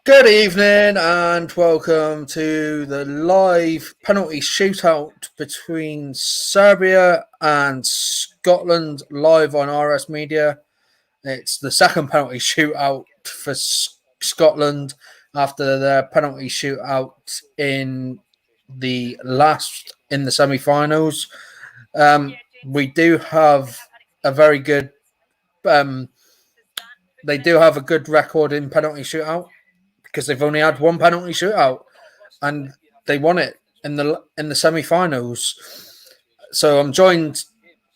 Good evening and welcome to the live penalty shootout between Serbia and Scotland live on RS Media. It's the second penalty shootout for Scotland after their penalty shootout in the semi-finals. We do have a very good. They do have a good record in penalty shootout, because they've only had one penalty shootout and they won it in the semi-finals. So I'm joined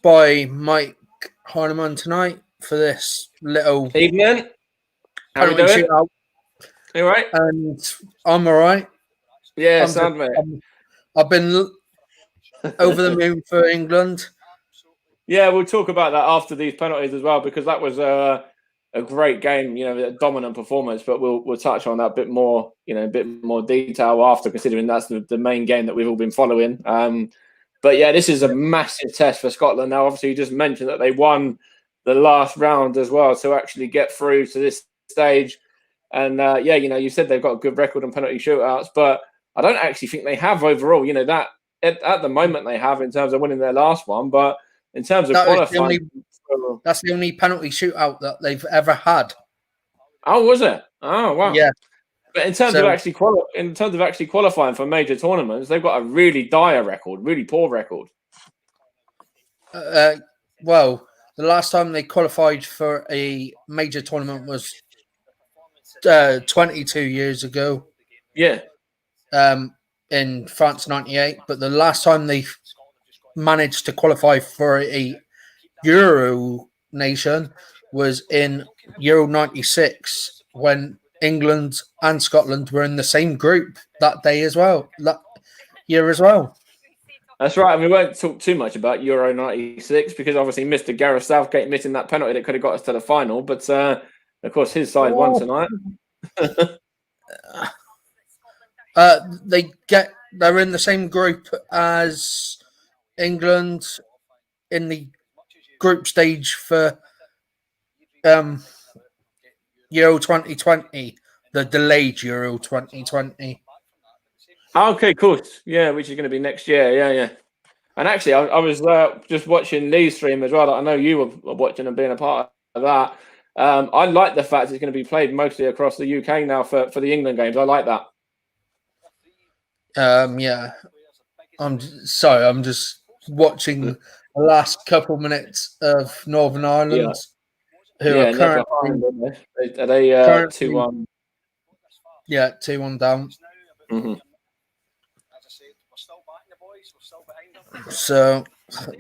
by Mike Heineman tonight for this little evening. How penalty we doing? shootout. You all right? And I'm all right. Yeah, sound mate. I've been over the moon for England. Yeah, we'll talk about that after these penalties as well, because that was a great game, a dominant performance, but we'll touch on that a bit more, a bit more detail after, considering that's the main game that we've all been following. But yeah, this is a massive test for Scotland. Now, obviously, you just mentioned that they won the last round as well to actually get through to this stage. And you said they've got a good record on penalty shootouts, but I don't actually think they have overall. That at the moment they have in terms of winning their last one, but in terms of qualifying, that's the only penalty shootout that they've ever had. Oh, was it? Oh, wow. Yeah. But in terms of actually qualifying for major tournaments, they've got a really dire record, really poor record. Well, the last time they qualified for a major tournament was 22 years ago. Yeah. In France '98, but the last time they managed to qualify for a Euro nation was in Euro '96, when England and Scotland were in the same group that year as well. That's right. And we won't talk too much about Euro '96 because obviously Mr. Gareth Southgate missing that penalty that could have got us to the final. But of course, his side won tonight. They're in the same group as England in the group stage for Euro 2020, the delayed Euro 2020. Okay, cool. Yeah, which is going to be next year. Yeah. And actually, I was just watching Lee's stream as well. I know you were watching and being a part of that. I like the fact it's going to be played mostly across the UK now for the England games. I like that. Yeah. I'm just watching the last couple minutes of Northern Ireland, who are currently... Are they 2-1? Yeah, 2-1 down. Mm-hmm. So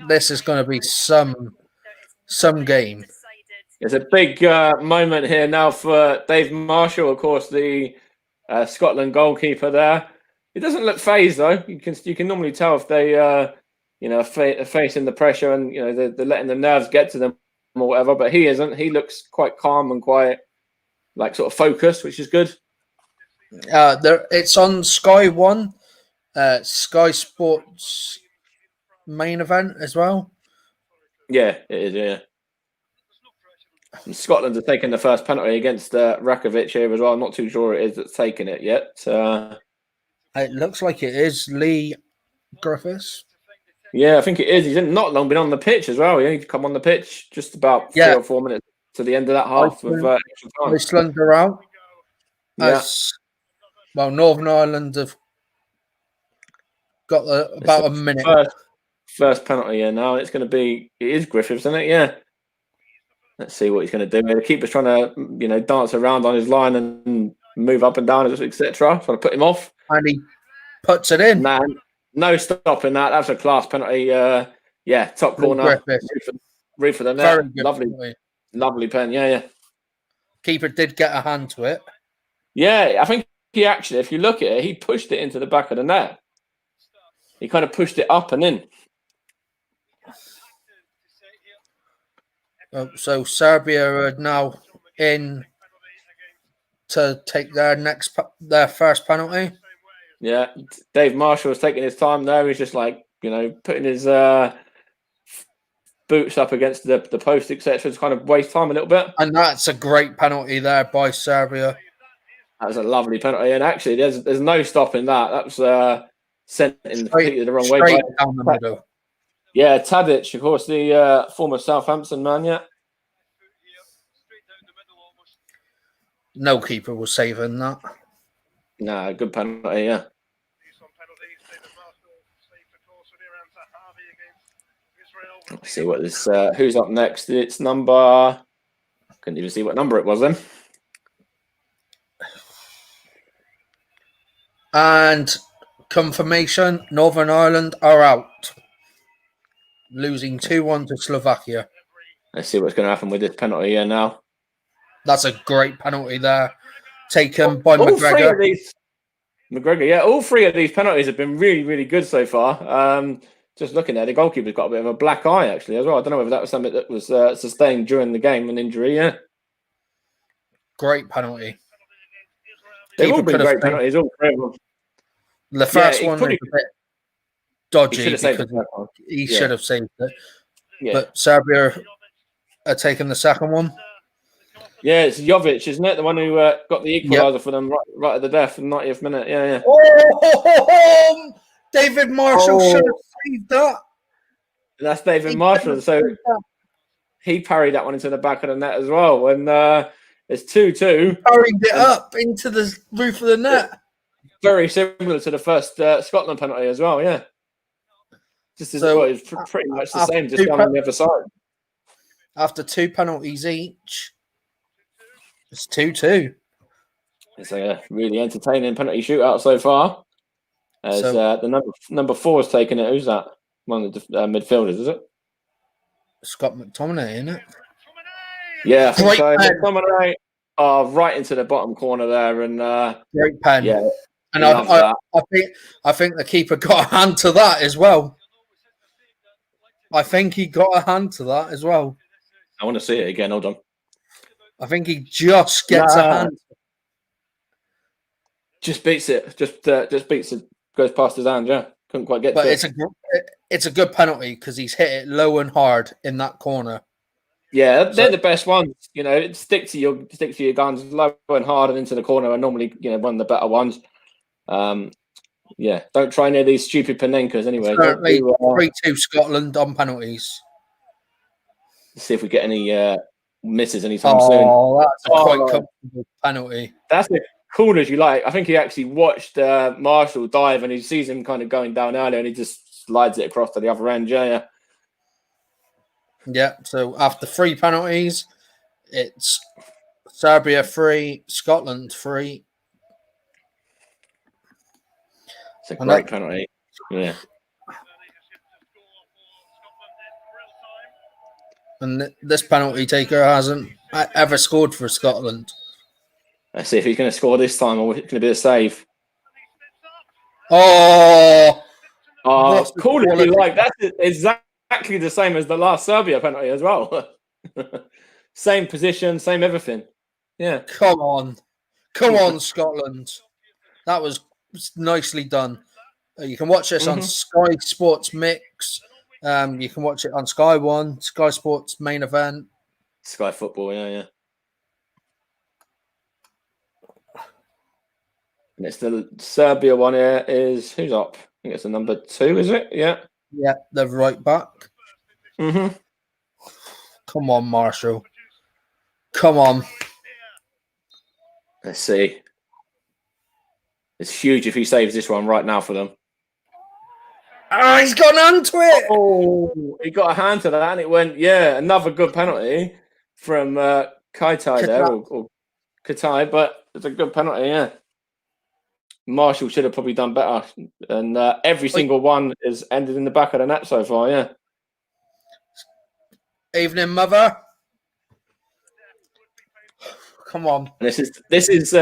this is going to be some game. It's a big moment here now for Dave Marshall, of course, the Scotland goalkeeper there. It doesn't look phased though. You can normally tell if they are facing the pressure and they're letting the nerves get to them or whatever. But he isn't. He looks quite calm and quite sort of focused, which is good. It's on Sky One, Sky Sports main event as well. Yeah, it is. Yeah. And Scotland are taking the first penalty against Rakovic here as well. I'm not too sure it is that's taken it yet. It looks like it is Lee Griffiths. Yeah, I think it is. He's not long been on the pitch as well. He only come on the pitch just about 3 or 4 minutes to the end of that half of extra time. Iceland are out. Well, Northern Ireland have got about a minute. First penalty here now. It's going to be. It is Griffiths, isn't it? Yeah. Let's see what he's going to do. The keeper's trying to, dance around on his line and move up and down, etc. Trying to put him off. And he puts it in. Man, no stopping that. That's a class penalty. Top corner. Roof of the net. Lovely pen. Yeah. Keeper did get a hand to it. Yeah, I think he actually, if you look at it, he pushed it into the back of the net. He kind of pushed it up and in. So Serbia are now in to take their first penalty. Yeah, Dave Marshall was taking his time there. He's just putting his boots up against the post, etc. to kind of waste time a little bit. And that's a great penalty there by Serbia. That was a lovely penalty, and actually, there's no stopping that. That was sent in completely the wrong way. Straight down the middle. Yeah, Tadic, of course, the former Southampton man. Yeah. No keeper was saving that. Nah, good penalty. Yeah. Let's see what this. Who's up next? It's number. Couldn't even see what number it was then. And confirmation: Northern Ireland are out, losing 2-1 to Slovakia. Let's see what's going to happen with this penalty here now. That's a great penalty there, taken by all McGregor. Three of these, McGregor, yeah, all three of these penalties have been really, really good so far. Just looking there, the goalkeeper's got a bit of a black eye actually as well. I don't know whether that was something that was sustained during the game, an injury. Yeah, great penalty. They've all been great penalties, all three of them. The first one was a bit dodgy because he should have saved it. Yeah. But Serbia are taking the second one. Yeah, it's Jovic, isn't it? The one who got the equaliser for them right at the death in the 90th minute. Yeah, yeah. Oh, David Marshall should have saved that. That's David Marshall. So he parried that one into the back of the net as well. And it's 2-2. Parried it up into the roof of the net. Very similar to the first Scotland penalty as well, yeah. Just as well, it's pretty much the same, just on the other side. After 2 penalties each, it's 2-2. It's a really entertaining penalty shootout so far. As the number 4 is taking it. Who's that? One of the midfielders, is it? Scott McTominay, isn't it? Yeah, I think so. McTominay right into the bottom corner there, and great pen. Yeah, and I think the keeper got a hand to that as well. I think he got a hand to that as well. I want to see it again. Hold on. I think he just gets a hand. Just beats it. Just beats it. Goes past his hand. Yeah, couldn't quite get. But to it. It's a good penalty because he's hit it low and hard in that corner. Yeah, they're the best ones. You know, stick to your guns, low and hard and into the corner are normally one of the better ones. Yeah, don't try near these stupid Panenkas anyway. 3-2 Scotland on penalties. Let's see if we get any misses anytime soon. Oh, that's a quite comfortable penalty. That's as cool as you like. I think he actually watched Marshall dive and he sees him kind of going down earlier and he just slides it across to the other end. Yeah. Yeah, so after 3 penalties, it's Serbia 3, Scotland 3. It's a great penalty. Yeah. And this penalty taker hasn't ever scored for Scotland. Let's see if he's going to score this time or it's going to be a save. Oh, cool if you like. That's exactly the same as the last Serbia penalty as well. Same position, same everything. Yeah. Come on, Scotland. That was nicely done. You can watch this on Sky Sports Mix. You can watch it on Sky One, Sky Sports Main Event, Sky Football. Yeah. And it's the Serbia one here. Is who's up? I think it's the number 2, is it? Yeah. Yeah, the right back. Come on, Marshall. Come on. Let's see. It's huge if he saves this one right now for them. Oh, he's got an hand to it. Oh, he got a hand to that and it went, another good penalty from Kaitai there, or Katai, but it's a good penalty, yeah. Marshall should have probably done better. And every single one is ended in the back of the net so far, yeah. Evening, mother. Come on. And this is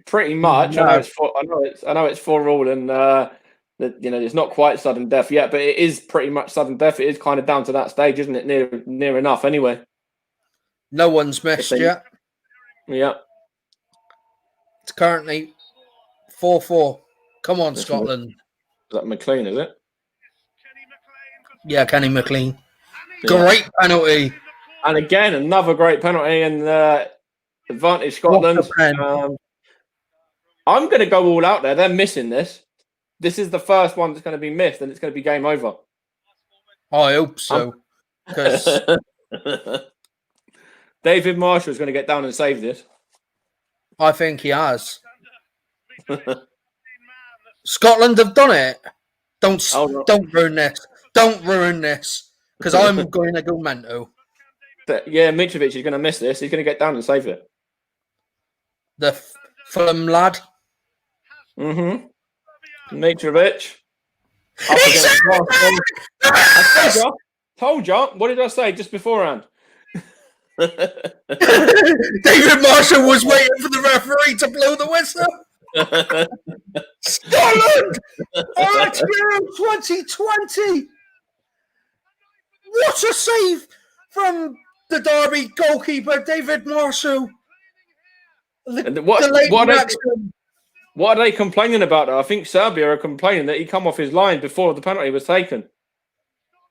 pretty much. No. I know it's 4-all, and it's not quite sudden death yet, but it is pretty much sudden death. It is kind of down to that stage, isn't it? Near enough, anyway. No one's missed yet. Yeah. It's currently 4-4. Come on, Scotland. Is that McLean, is it? Yeah, Kenny McLean. Great penalty. And again, another great penalty and advantage Scotland. I'm going to go all out there. They're missing this. This is the first one that's going to be missed, and it's going to be game over. I hope so, because David Marshall is going to get down and save this. I think he has. Scotland have done it. Don't ruin this. Don't ruin this, because I'm going to go mental. Yeah, Mitrovic is going to miss this. He's going to get down and save it. The Fulham lad. Mm-hmm. Mitrovic. Told you. What did I say just beforehand? David Marshall was waiting for the referee to blow the whistle. Scotland are at Euro 2020. What a save from the Derby goalkeeper, David Marshall. What are they complaining about, though? I think Serbia are complaining that he come off his line before the penalty was taken.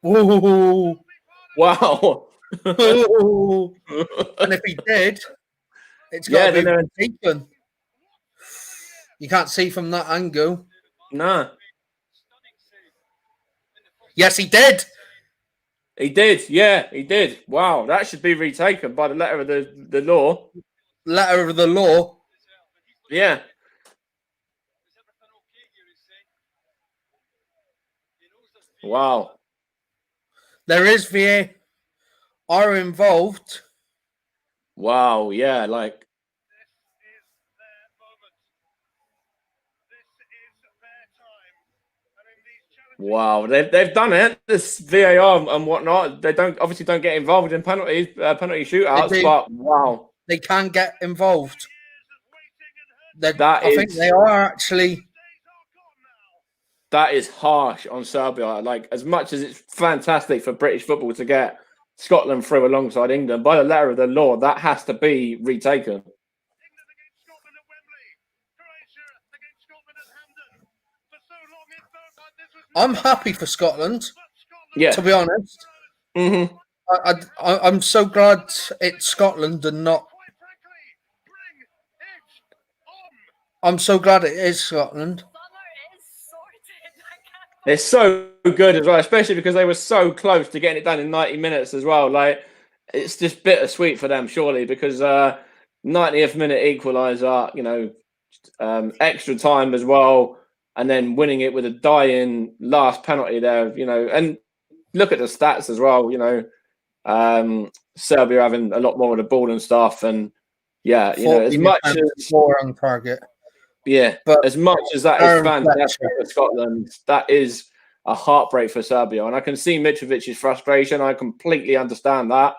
Ooh. Wow. Ooh. And if he did, it's got to be taken. You can't see from that angle. No. Yes, he did. He did. Yeah, he did. Wow, that should be retaken by the letter of the law. Letter of the law. Yeah. Wow. There is VAR involved. Wow. Yeah. Like. Wow, they've done it. This VAR and whatnot. They obviously don't get involved in penalty shootouts. But wow, they can get involved. I think they are actually. That is harsh on Serbia. Like, as much as it's fantastic for British football to get Scotland through alongside England, by the letter of the law, that has to be retaken. I'm happy for Scotland. Yeah, to be honest. Mm-hmm. I'm so glad it's Scotland and not. I'm so glad it is Scotland. It's so good as well, especially because they were so close to getting it done in 90 minutes as well. Like, it's just bittersweet for them, surely, because 90th minute equaliser, extra time as well, and then winning it with a dying last penalty there, and look at the stats as well, Serbia having a lot more of the ball and stuff, and as much as 4 on target. Yeah, but as much as that is fantastic for Scotland, that is a heartbreak for Serbia. And I can see Mitrovic's frustration. I completely understand that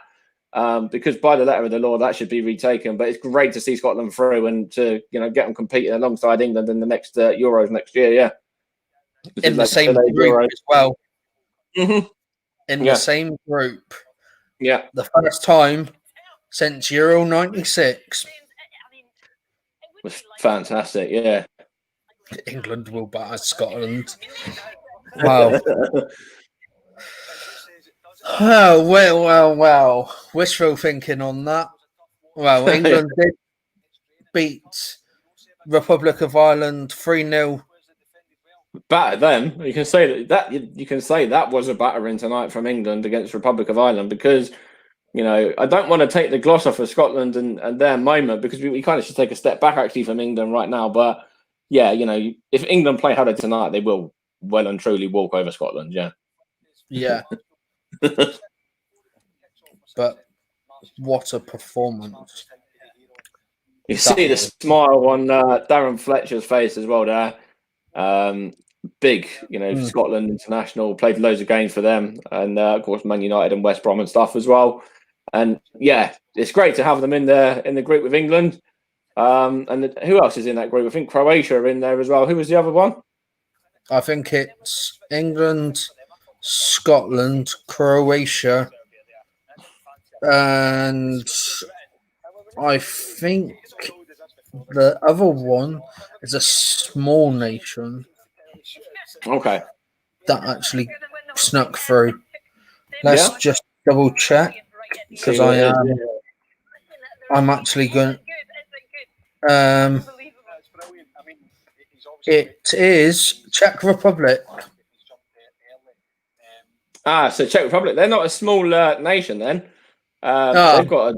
because by the letter of the law, that should be retaken. But it's great to see Scotland through and to get them competing alongside England in the next Euros next year. Yeah, in the same group as well. Mm-hmm. In the same group. Yeah, the first time since Euro '96. Was fantastic, yeah. England will batter Scotland. Wow. Oh, well. Wishful thinking on that. Well, England did beat Republic of Ireland 3-0. Batter them. You can say that was a battering tonight from England against Republic of Ireland because I don't want to take the gloss off of Scotland and their moment because we kind of should take a step back actually from England right now. But yeah, if England play harder tonight, they will well and truly walk over Scotland. Yeah. Yeah. But what a performance. You see the smile on Darren Fletcher's face as well there. Big, Scotland international, played loads of games for them, and of course Man United and West Brom and stuff as well. And yeah, it's great to have them in the group with England. And who else is in that group? I think Croatia are in there as well. Who was the other one? I think it's England, Scotland, Croatia, and I think the other one is a small nation. Okay. That actually snuck through. Let's just double check because I'm actually going. It is Czech Republic. So Czech Republic. They're not a small nation then. They've got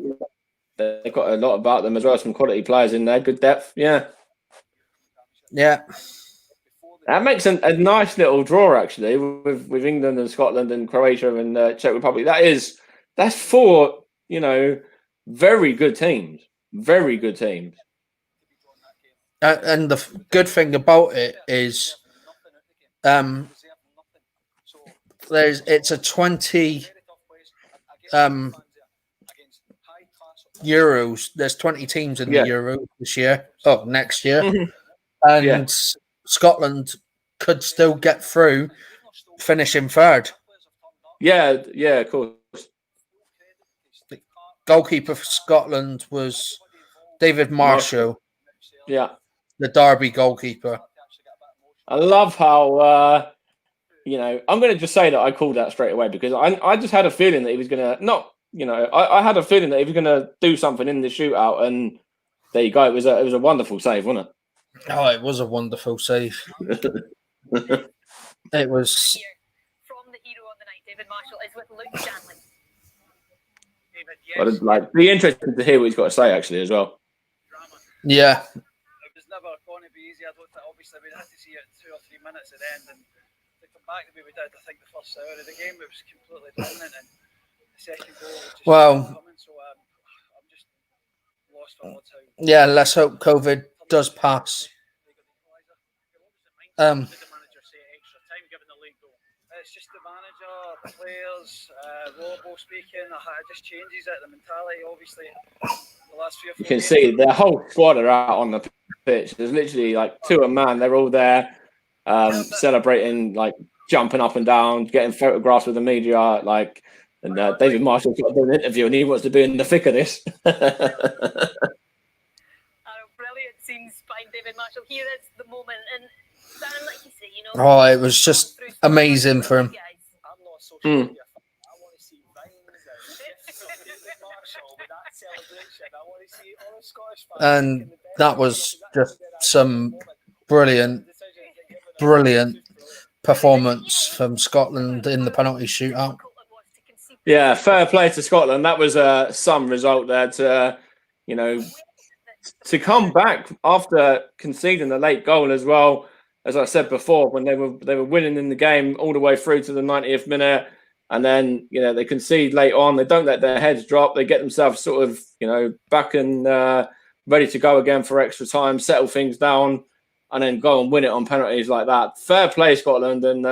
a lot about them as well. Some quality players in there, good depth. Yeah. That makes a nice little draw actually with England and Scotland and Croatia and Czech Republic. That's 4 very good teams. Very good teams. And the good thing about it is, it's a 20 Euros. There's 20 teams in the Euro this year. Oh, next year, and Scotland could still get through, finishing third. Yeah, of course. The goalkeeper for Scotland was David Marshall. Yeah, the Derby goalkeeper. I love how I'm going to just say that I called that straight away because I just had a feeling that he was going to I had a feeling that he was going to do something in the shootout, and there you go. It was a wonderful save, wasn't it? Oh, it was a wonderful save. It was. From the hero of the night, David Marshall, is with Luke Shanley. I'd be interested to hear what he's got to say actually as well. Yeah. It was never going to be easy. Obviously, we had to see it 2 or 3 minutes at the end, and to come back the way we did, I think the first hour of the game it was completely dominant, and the second goal was just coming. So I'm just lost for words. Yeah, let's hope COVID does pass. Did the manager say extra time given the league goal? It's just the manager, the players, Robo speaking. It just changes it. The mentality, obviously. The last 3 or 4 you can see the whole squad are out on the pitch. There's literally like 2 a man. They're all there, celebrating, like jumping up and down, getting photographs with the media. And David Marshall's got to do an interview, and he wants to be in the thick of this. Brilliant scenes by David Marshall. Here is the moment, and Darren, like you say, Oh, it was just amazing for him. I'm not social media. I want to see Marshall with that celebration. I want to see all the Scottish fans. And that was just some brilliant performance from Scotland in the penalty shootout. Yeah, fair play to Scotland. That was some result there to come back after conceding the late goal as well. As I said before, when they were winning in the game all the way through to the 90th minute, and then they concede late on. They don't let their heads drop. They get themselves sort of back and ready to go again for extra time, settle things down, and then go and win it on penalties like that. Fair play, Scotland, and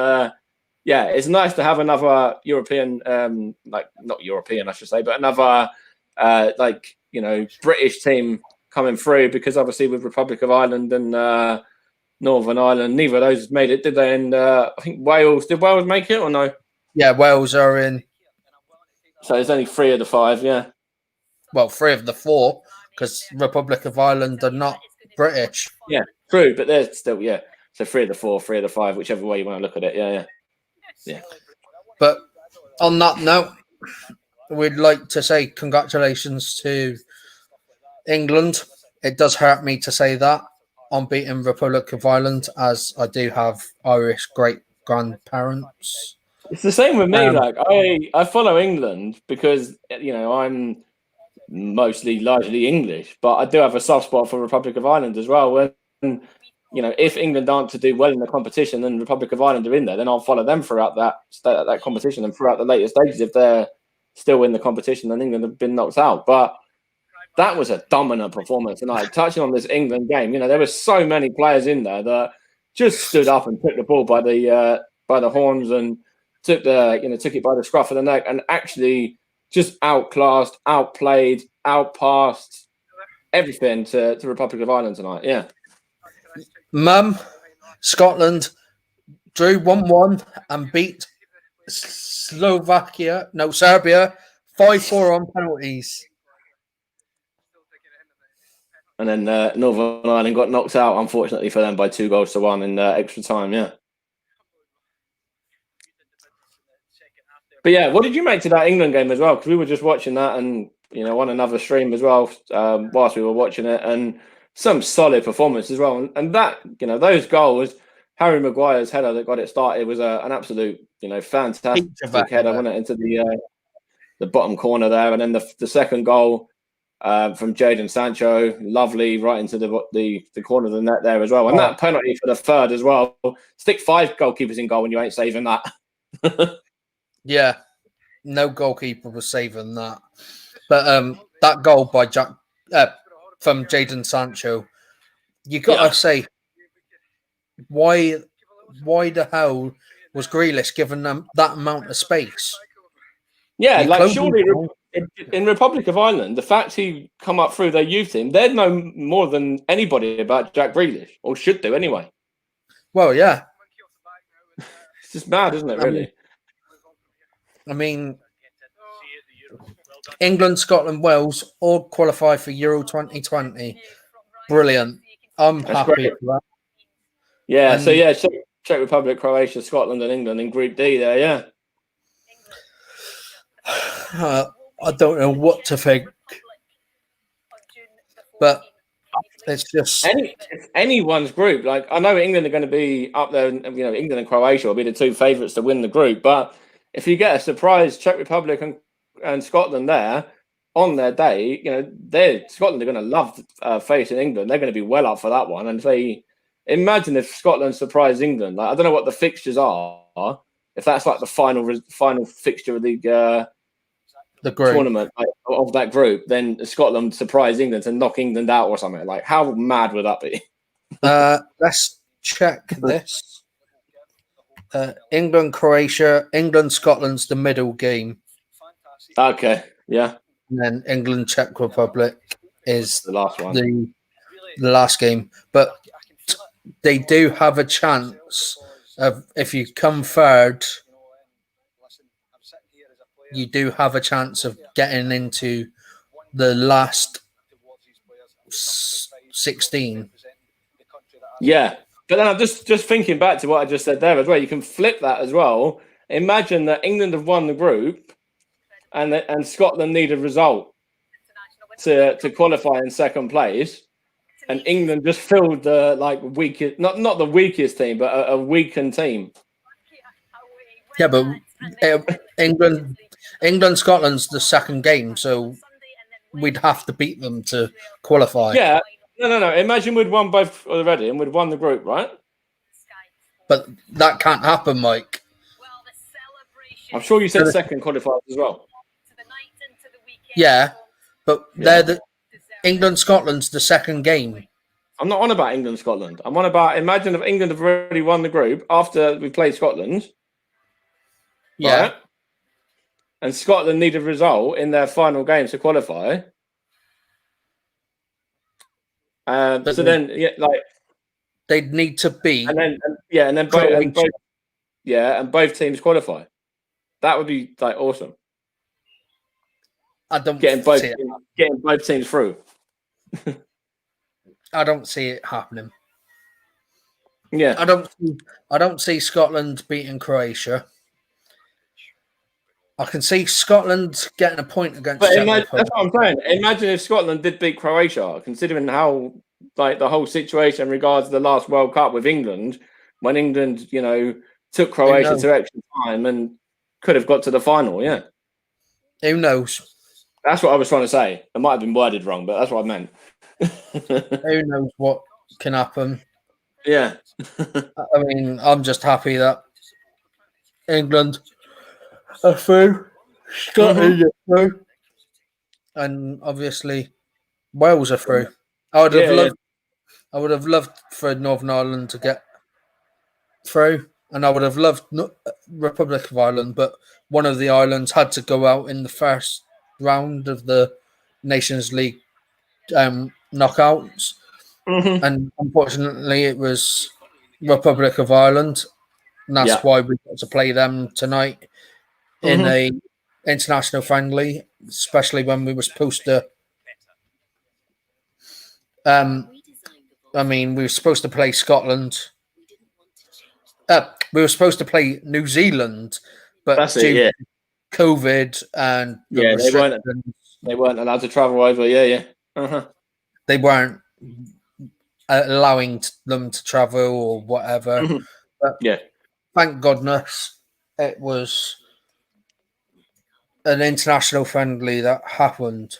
it's nice to have another European, not European, I should say, but another British team coming through, because obviously with Republic of Ireland and Northern Ireland, neither of those made it, did they? And I think Wales, did Wales make it or no? Yeah, Wales are in. So there's only 3 of the 5, yeah. Well, 3 of the 4, because Republic of Ireland are not British. Yeah, true, but they're still, so 3 of the 4, 3 of the 5, whichever way you want to look at it, yeah. But on that note, we'd like to say congratulations to England. It does hurt me to say that, on beating Republic of Ireland, as I do have Irish great-grandparents. It's the same with me. I follow England because I'm largely English, but I do have a soft spot for Republic of Ireland as well. When if England aren't to do well in the competition and Republic of Ireland are in there, then I'll follow them throughout that competition and throughout the later stages if they're still in the competition and England have been knocked out. But that was a dominant performance tonight. Touching on this England game, there were so many players in there that just stood up and took the ball by the horns and took it by the scruff of the neck and actually just outclassed, outplayed, outpassed everything to Republic of Ireland tonight. Yeah. Mum, Scotland drew 1-1 and beat Serbia 5-4 on penalties. And then Northern Ireland got knocked out, unfortunately for them, by 2-1 in extra time. Yeah. But yeah, what did you make to that England game as well? Because we were just watching that and on another stream as well whilst we were watching it. And some solid performance as well. And that, those goals, Harry Maguire's header that got it started was an absolute, fantastic header, wasn't it, into the bottom corner there. And then the second goal from Jadon Sancho, lovely, right into the corner of the net there as well. And that penalty for the third as well. Stick 5 goalkeepers in goal when you ain't saving that. Yeah, no goalkeeper was saving that. But that goal by from Jadon Sancho, you gotta say, why the hell was Grealish given them that amount of space? Yeah, surely in Republic of Ireland, the fact he come up through their youth team, they'd know more than anybody about Jack Grealish, or should do anyway. Well, yeah. It's just mad, isn't it, really? I mean, England, Scotland, Wales all qualify for Euro 2020. Brilliant. I'm happy for that. Yeah, Czech Republic, Croatia, Scotland, and England in Group D there, yeah. I don't know what to think, but it's just anyone's group. Like, I know England are going to be up there, England and Croatia will be the 2 favourites to win the group, but if you get a surprise Czech Republic and Scotland there on their day, Scotland are going to love facing England. They're going to be well up for that one. And imagine if Scotland surprise England. Like, I don't know what the fixtures are. If that's like the final fixture of the group tournament of that group, then Scotland surprise England and knock England out or something. Like, how mad would that be? Let's check this. England, Croatia, England, Scotland's the middle game. Okay, yeah. And then England, Czech Republic is the last one. The last game. But they do have a chance of, if you come third, you do have a chance of getting into the last 16. Yeah. But then I'm just thinking back to what I just said there as well. You can flip that as well. Imagine that England have won the group and Scotland need a result to qualify in second place. And England just filled the weakest, not the weakest team, but a weakened team. Yeah, but England, Scotland's the second game, so we'd have to beat them to qualify. Yeah, no. Imagine we'd won both already and we'd won the group, right? But that can't happen, Mike. I'm sure you said second qualifiers as well. Yeah, but they're England, Scotland's the second game. I'm not on about England, Scotland. I'm on about, imagine if England have already won the group after we played Scotland. Yeah. Right? And Scotland need a result in their final game to qualify. they'd need to beat, and both teams qualify. That would be awesome. I don't getting both teams through. I don't see it happening. Yeah, I don't see Scotland beating Croatia. I can see Scotland getting a point against. But that's what I'm saying. Imagine if Scotland did beat Croatia, considering how the whole situation in regards to the last World Cup with England, when England, took Croatia to extra time and could have got to the final. Yeah, who knows? That's what I was trying to say. It might have been worded wrong, but that's what I meant. Who knows what can happen? Yeah. I mean, I'm just happy that England are through, Scotland are through, and obviously Wales are through. I would have loved for Northern Ireland to get through, and I would have loved Republic of Ireland, but one of the islands had to go out in the first round of the Nations League knockouts, and unfortunately it was Republic of Ireland, and that's why we got to play them tonight in a international friendly, especially when we were supposed to we were supposed to play Scotland. We were supposed to play New Zealand, but due to COVID and they weren't allowed to travel over. They weren't allowing them to travel or whatever. Mhm. But Yeah. thank goodness it was an international friendly that happened.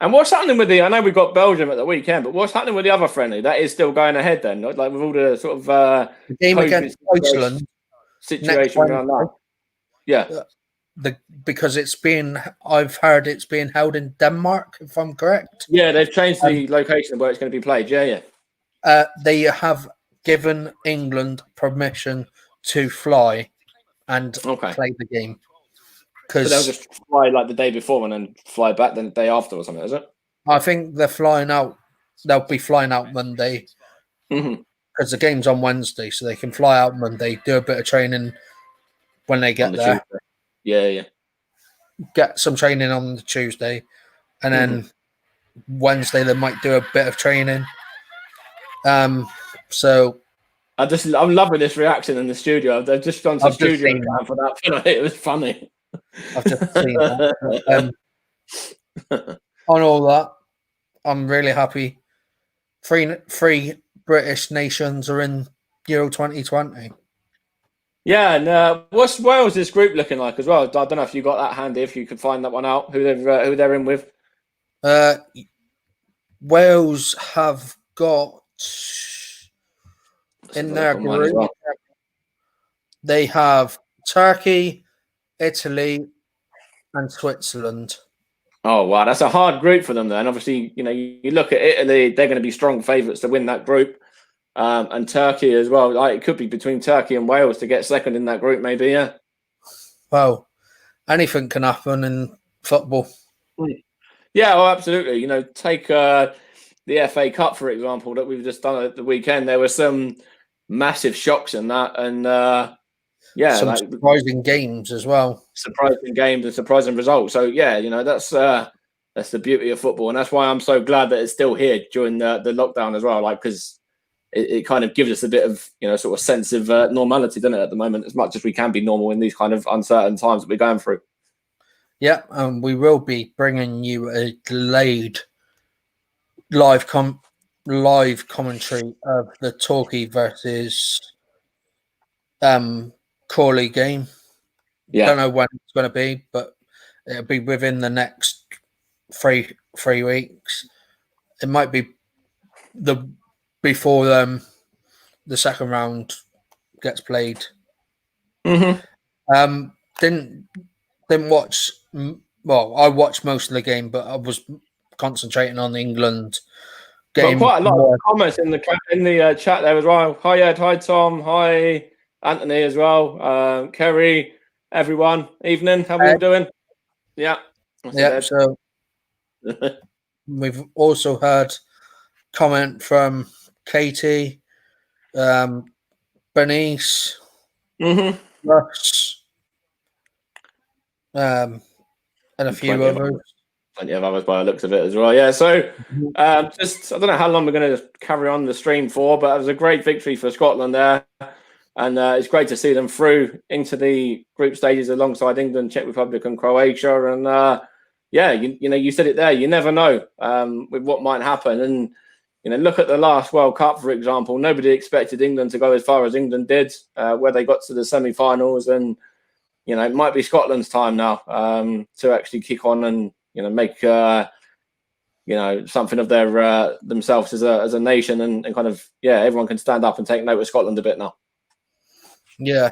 And what's happening with I know we've got Belgium at the weekend, but what's happening with the other friendly? That is still going ahead then, like with all the sort of The game COVID against Iceland next situation around that. Wednesday, Yeah. because I've heard it's being held in Denmark, if I'm correct. Yeah, they've changed the location of where it's going to be played. Yeah, yeah. They have given England permission to fly and play the game. So they'll just fly like the day before and then fly back the day after or something, is it? I think they're flying out. They'll be flying out Monday because the game's on Wednesday, so they can fly out Monday, do a bit of training when they get there. Tuesday. Yeah, yeah. Get some training on the Tuesday, and then Wednesday they might do a bit of training. So I'm loving this reaction in the studio. They've just gone to studio cam for that. It was funny. I've just seen that. On all that, I'm really happy. Three British nations are in Euro 2020. Yeah, and what's Wales' group looking like as well? I don't know if you got that handy, if you could find that one out, who they're in with. Wales have got in their group. Well. They have Turkey, Italy, and Switzerland. Oh wow, that's a hard group for them. Then obviously, you look at Italy; they're going to be strong favourites to win that group, and Turkey as well. Like, it could be between Turkey and Wales to get second in that group, maybe. Yeah. Well, anything can happen in football. Yeah, well, absolutely. Take the FA Cup for example that we've just done at the weekend. There were some massive shocks in that, and some surprising games as well. Surprising games and surprising results. So yeah, that's the beauty of football, and that's why I'm so glad that it's still here during the lockdown as well. Like, because it kind of gives us a bit of sort of sense of normality, doesn't it? At the moment, as much as we can be normal in these kind of uncertain times that we're going through. Yeah, and we will be bringing you a delayed live commentary of the Torquay versus Crawley game. Yeah, don't know when it's going to be, but it'll be within the next three weeks. It might be before the second round gets played. Didn't watch. Well, I watched most of the game, but I was concentrating on the England game. But quite a lot of comments in the chat there as well. Hi Ed, hi Tom, hi Anthony as well. Kerry, everyone. Evening. How are we all doing? Yeah. Yeah. So we've also heard comment from Katie, Bernice, Russ, and a few others. Plenty of others by the looks of it as well. Yeah. So just I don't know how long we're going to carry on the stream for, but it was a great victory for Scotland there. And it's great to see them through into the group stages alongside England, Czech Republic, and Croatia. And you said it there. You never know with what might happen. And look at the last World Cup, for example. Nobody expected England to go as far as England did, where they got to the semi-finals. And it might be Scotland's time now to actually kick on and make something of their themselves as a nation, and kind of everyone can stand up and take note of Scotland a bit now. Yeah.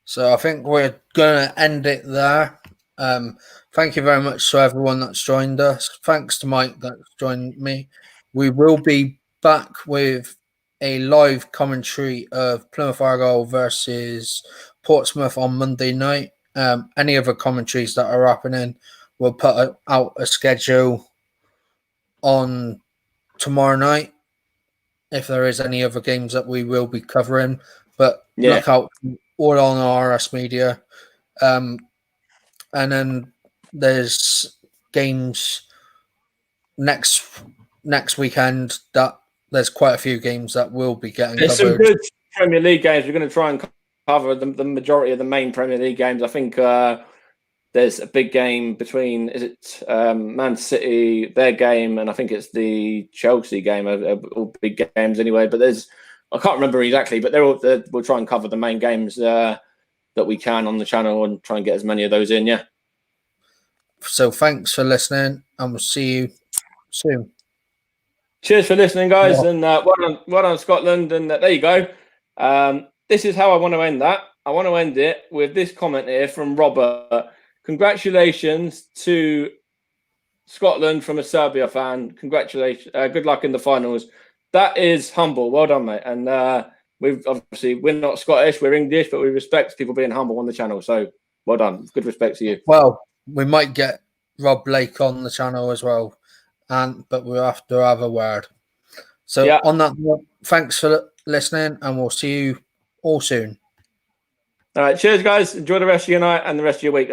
So I think we're going to end it there. Thank you very much to everyone that's joined us. Thanks to Mike that's joined me. We will be back with a live commentary of Plymouth Argyle versus Portsmouth on Monday night. Any other commentaries that are happening, we'll put out a schedule on tomorrow night if there is any other games that we will be covering. But look out all on RS Media. And then there's games next weekend that there's quite a few games that will be getting covered. Some good Premier League games. We're going to try and cover the majority of the main Premier League games. I think there's a big game between, is it Man City, their game, and I think it's the Chelsea game, all big games anyway. But I can't remember exactly, but we'll try and cover the main games that we can on the channel and try and get as many of those in, yeah. So thanks for listening, and we'll see you soon. Cheers for listening, guys, and well done, Scotland. And there you go. This is how I want to end that. I want to end it with this comment here from Robert. Congratulations to Scotland from a Serbia fan. Congratulations. Good luck in the finals. That is humble. Well done, mate. And we're not Scottish, we're English, but we respect people being humble on the channel. So well done. Good respect to you. Well, we might get Rob Blake on the channel as well, but we'll have to have a word. So on that note, thanks for listening, and we'll see you all soon. All right, cheers, guys. Enjoy the rest of your night and the rest of your week as well.